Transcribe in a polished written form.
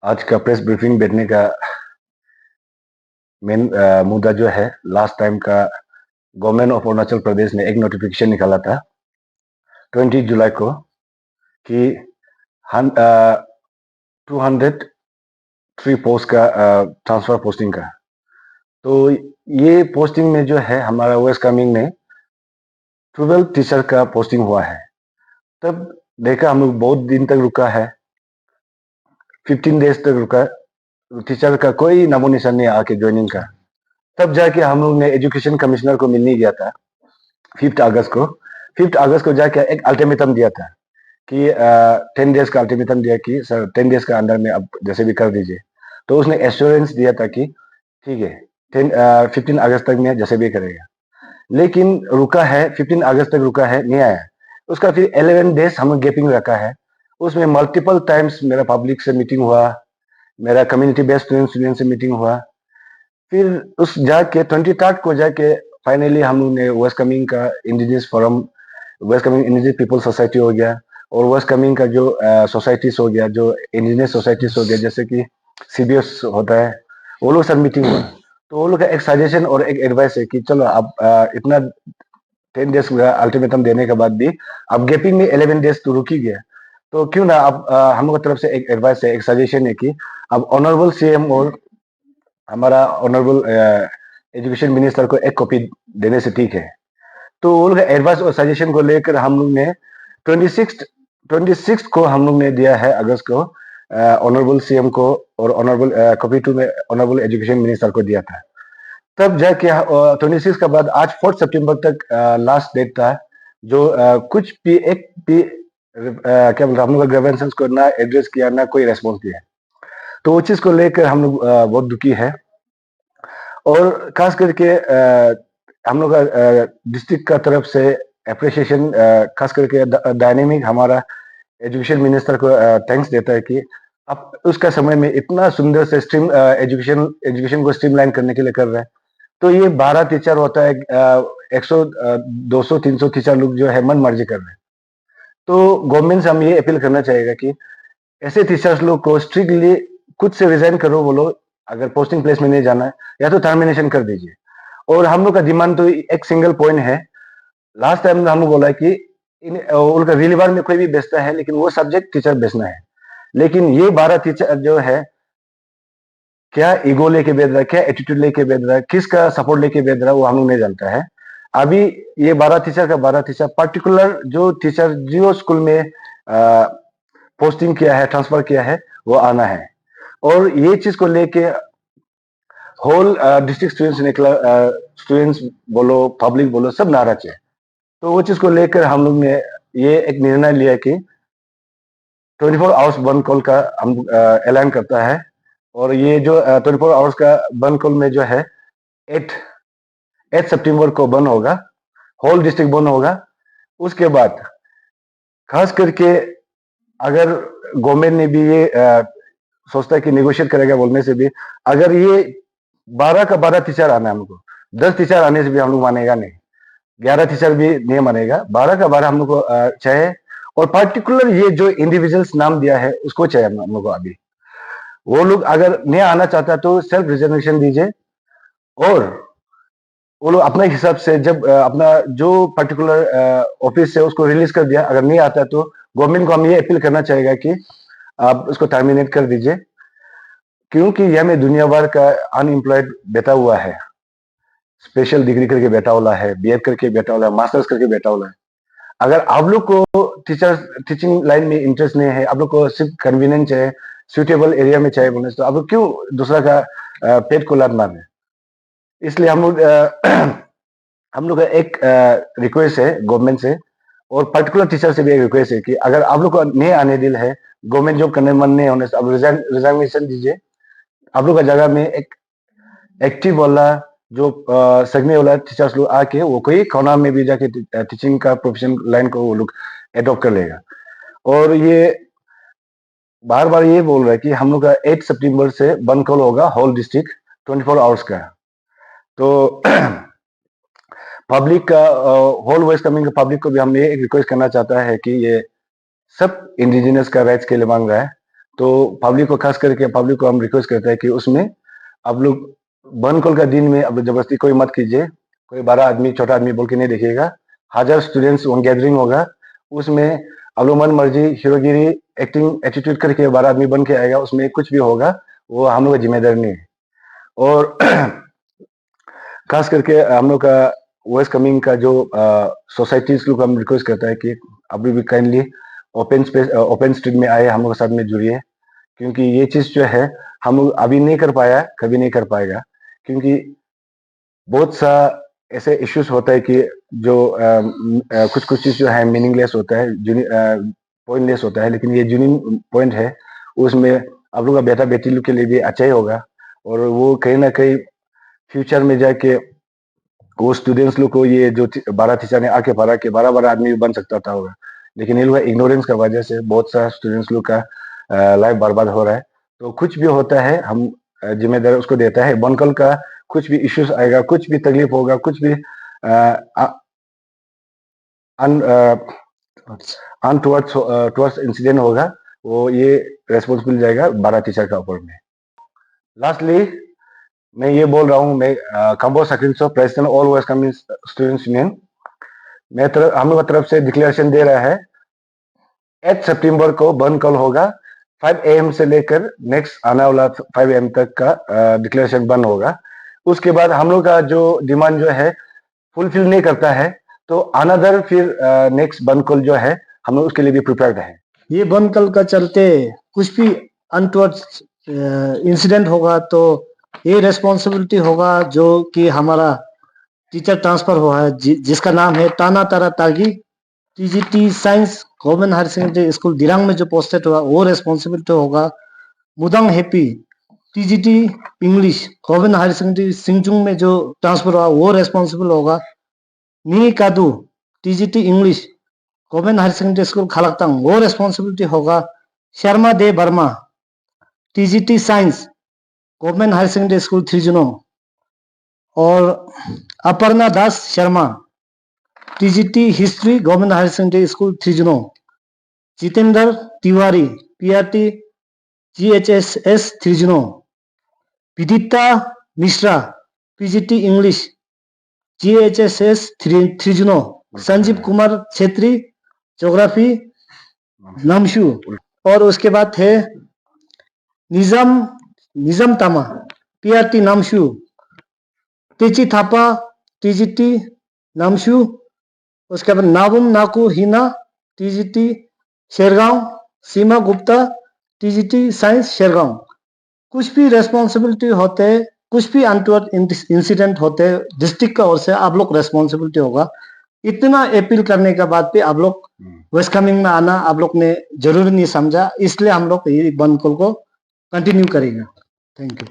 आज का press briefing बैठने का मेन मुद्दा जो है, लास्ट टाइम का गवर्नमेंट ऑफ अरुणाचल प्रदेश ने एक नोटिफिकेशन निकाला था 20 जुलाई को कि 203 पोस्ट का ट्रांसफर पोस्टिंग का। तो ये पोस्टिंग में जो है हमारा वेस्ट कामेंग में 12 टीचर का पोस्टिंग हुआ है। तब देखा हम लोग बहुत दिन तक रुका है, 15 डेज तक रुका, टीचर का कोई नामो निशान नहीं आके ज्वाइनिंग का। तब जाके हम लोग ने एजुकेशन कमिश्नर को मिलने गया था 5 अगस्त को। 5 अगस्त को जाके एक अल्टीमेटम दिया था कि 10 डेज का अल्टीमेटम दिया कि सर 10 डेज का अंदर में अब जैसे भी कर दीजिए। तो उसने एश्योरेंस दिया था कि ठीक है 15 अगस्त तक में जैसे भी करेगा। लेकिन रुका है, 15 अगस्त तक रुका है, नहीं आया। उसका फिर 11 डेज हम गैपिंग रखा है। उसमें मल्टीपल टाइम्स मेरा पब्लिक से मीटिंग हुआ, मेरा कम्युनिटी बेस्ड स्टूडेंट से मीटिंग हुआ। फिर उस जाके 23 को जाके फाइनली हम लोग ने वेस्ट कामेंग का indigenous forum, west Kameng indigenous people society हो गया और वेस्ट कामेंग का जो सोसाइटीज हो गया, जो इंडिजिनस सोसाइटीज हो गया, जैसे कि सीबीएस होता है, वो लोग सब मीटिंग हुआ। तो वो लोग का एक सजेशन और एक एडवाइस है कि चलो अब इतना 10 डेज अल्टीमेटम देने के बाद भी अब गैपिंग में 11 डेज तो रुक ही गया। तो क्यों ना अब हम लोग की तरफ से एक एडवाइस है, एक सजेशन है कि अब ऑनरेबल सीएम और हमारा ऑनरेबल एजुकेशन मिनिस्टर को एक कॉपी देने से ठीक है। तो वो लोग एडवाइस और सजेशन को लेकर हम लोग ने 26 को हम लोग ने दिया है अगस्त को ऑनरेबल सीएम को, और ऑनरेबल कॉपी 2 में ऑनरेबल एजुकेशन मिनिस्टर को दिया था। तब जाके 26 के बाद आज 4 सितंबर तक लास्ट डेट था, जो कुछ भी एक भी क्या बोलते हैं, हम लोग ग्रीवेंसेस को ना एड्रेस किया, ना कोई रेस्पॉन्स दिया। तो वो चीज को लेकर हम लोग बहुत दुखी है। और खास करके हम लोग डिस्ट्रिक्ट का तरफ से अप्रिसिएशन, खास करके डायनेमिक हमारा एजुकेशन मिनिस्टर को थैंक्स देता है कि अब उसका समय में इतना सुंदर से स्ट्रीम एजुकेशन को स्ट्रीमलाइन करने के लिए कर रहा है। तो ये 12 टीचर होता है, 100 200 300 टीचर लोग जो है मन मर्जी कर रहे हैं। तो गवर्नमेंट से हम ये अपील करना चाहेगा कि ऐसे टीचर्स लोग को स्ट्रिक्टली खुद से रिजाइन करो, बोलो अगर पोस्टिंग प्लेस में नहीं जाना है या तो टर्मिनेशन कर दीजिए। और हम लोग का डिमांड तो एक सिंगल पॉइंट है। लास्ट टाइम हम लोग बोला कि उनका रिलीवर में कोई भी बेचता है, लेकिन वो सब्जेक्ट टीचर बेचना है। लेकिन ये 12 टीचर जो है, क्या ईगो लेके बेच रहा है, क्या एटीट्यूड लेके बेच रहा है, किसका सपोर्ट लेके बेच रहा है, वो हम लोग नहीं जानता है। अभी ये 12 टीचर का 12 टीचर पर्टिकुलर जो टीचर जो स्कूल में पोस्टिंग किया है, ट्रांसफर किया है, वो आना है। और ये चीज को लेके होल डिस्ट्रिक्ट स्टूडेंट्स निकला, स्टूडेंट्स बोलो, पब्लिक बोलो, सब नाराज है। तो वो चीज को लेकर हम लोग ने ये एक निर्णय लिया कि 24 आवर्स बंद कॉल का हम ऐलान करता है। और ये जो 24 आवर्स का बंद कॉल में जो है 8 सितंबर को बंद होगा, होल डिस्ट्रिक्ट बंद होगा। उसके बाद खास करके अगर गवर्नमेंट ने भी ये सोचता है कि नेगोशिएट करेगा बोलने से भी, अगर ये 12 का 12 टीचर आना है हमको, 10 टीचर आने से भी हम लोग मानेगा नहीं, 11 टीचर भी नहीं मानेगा, 12 का 12 हम लोग को चाहिए। और पर्टिकुलर ये जो इंडिविजुअल्स नाम दिया है उसको चाहिए हम लोग को। अभी वो लोग अगर नहीं आना चाहता तो सेल्फ रिजर्वेशन दीजिए, और वो लोग अपने हिसाब से जब अपना जो पर्टिकुलर ऑफिस से उसको रिलीज कर दिया, अगर नहीं आता तो गवर्नमेंट को हम ये अपील करना चाहेगा कि आप उसको टर्मिनेट कर दीजिए। क्योंकि यह में दुनिया भर का अनएम्प्लॉयड बैठा हुआ है, स्पेशल डिग्री करके बैठा हुआ है, बीएड करके बैठा हुआ है, मास्टर्स करके बैठा हुआ है। अगर आप लोग को टीचिंग लाइन में इंटरेस्ट नहीं है, आप लोग को सिर्फ कन्वीनियंस है, सुटेबल एरिया में चाहिए बोलने से, तो आप लोग क्यों दूसरा का पेट को लात मारने। इसलिए हम लोग हम लोग का एक रिक्वेस्ट है गवर्नमेंट से, और पर्टिकुलर टीचर से भी एक रिक्वेस्ट है कि अगर आप लोग को नहीं आने दिल है, गवर्नमेंट जॉब करने मन नहीं होने से, आप रिजाइनेशन दीजिए। आप लोग का जगह में एक एक्टिव वाला जो सगने वाला टीचर्स लोग आके वो कोई कोना में भी जाके टीचिंग का प्रोफेशन लाइन को वो लोग एडॉप्ट कर लेगा। और ये बार बार ये बोल रहा है कि हम लोग का 8 सितंबर से बंद कॉल होगा होल डिस्ट्रिक्ट 24 आवर्स का। तो पब्लिक का, होल वेस्ट कामेंग का पब्लिक को भी हम ये एक रिक्वेस्ट करना चाहता है कि ये सब इंडिजिनस का राइट्स के लिए मांग रहा है। तो पब्लिक को, खास करके पब्लिक को हम रिक्वेस्ट करते हैं कि उसमें आप लोग बंद कॉल का दिन में अब जबरदस्ती कोई मत कीजिए। कोई बड़ा आदमी छोटा आदमी बोल के नहीं देखिएगा। 1000 स्टूडेंट्स वहाँ गैदरिंग होगा, उसमें आप लोग मन मर्जी हीरोगिरी एक्टिंग एटीट्यूड करके बड़ा आदमी बन के आएगा, उसमें कुछ भी होगा वो हम लोग का जिम्मेदारी नहीं है। और खास करके हम लोग का वेस्ट कमिंग का जो सोसाइटीज लोग हम रिक्वेस्ट करता है कि अभी भी kindly open space open street में आए, हम लोग के साथ में जुड़िए, क्योंकि ये चीज जो है हम लोग अभी नहीं कर पाया, कभी नहीं कर पाएगा, क्योंकि बहुत सा ऐसे इश्यूज होता है कि जो कुछ कुछ चीज जो है मीनिंगलेस होता है, पॉइंटलेस होता है, लेकिन ये जूनिंग पॉइंट है उसमें आप लोग का बेटा बेटी लोग के लिए भी अच्छा ही होगा, और वो कहीं ना कहीं फ्यूचर में जाके वो स्टूडेंट्स लोग को ये जो 12 टीचर ने आके पढ़ा के बड़ा बड़ा आदमी बन सकता था होगा, लेकिन ये लोग इग्नोरेंस का वजह से बहुत सारा स्टूडेंट्स लोग का लाइफ बर्बाद हो रहा है। तो कुछ भी होता है हम जिम्मेदारी उसको देता है। बनकल का कुछ भी इश्यूज आएगा, कुछ भी तकलीफ होगा, कुछ भी अनटुवर्ड्स इंसिडेंट होगा, वो ये रेस्पॉन्सिबल जाएगा 12 टीचर का ऊपर में। लास्टली मैं ये बोल रहा हूँ, मैं कंबो सकिंसो president all West Kameng students union, मैं हम लोग तरफ से डिक्लेरेशन दे रहा है 8 सितंबर को बंद कल होगा। 5 AM से लेकर नेक्स्ट आने वाला 5 AM तक का डिक्लेरेशन बंद होगा। उसके बाद हम लोग का जो डिमांड जो है फुलफिल नहीं करता है तो अनदर फिर नेक्स्ट बंद कल जो है हम लोग उसके लिए भी प्रिपेयर्ड है। ये बंद कल का चलते कुछ भी अनटुवर्ड्स इंसिडेंट होगा तो ये रेस्पॉन्सिबिलिटी होगा जो कि हमारा टीचर ट्रांसफर हुआ है जिसका नाम है Tana Tara Tagi TGT science government higher secondary school Dirang में जो पोस्टेड हुआ वो रेस्पॉन्सिबिलिटी होगा। Mudang Happy TGT English government higher secondary Singchung में जो ट्रांसफर हुआ वो रेस्पॉन्सिबल होगा। Ni Kadu TGT English government higher secondary school Kalaktang वो रेस्पॉन्सिबिलिटी होगा। शर्मा दे Verma TGT science government higher secondary school Thrizino, और Aparna Das Sharma TGT history government higher secondary school Thrizino. Jitendra Tiwari PRT GHSS Thrizino. Vidita Mishra PGT English GHSS Thrizino. Sanjeev Kumar Chhetri geography Namshu. और उसके बाद थे निजाम तामा पीआरटी नामशू। तेची थापा टीजीटी नामशू। उसके बाद Nabum Naku Hina TGT Shergaon. Seema Gupta TGT science Shergaon. कुछ भी रेस्पॉन्सिबिलिटी होते, कुछ भी अनटुवर्ड इंसिडेंट होते डिस्ट्रिक्ट का ओर से आप लोग रेस्पॉन्सिबिलिटी होगा। इतना अपील करने के बाद भी आप लोग वेस्ट कमिंग में आना आप लोग ने जरूरी नहीं समझा, इसलिए हम लोग ये बंद कॉल को कंटिन्यू करेंगे। Thank you.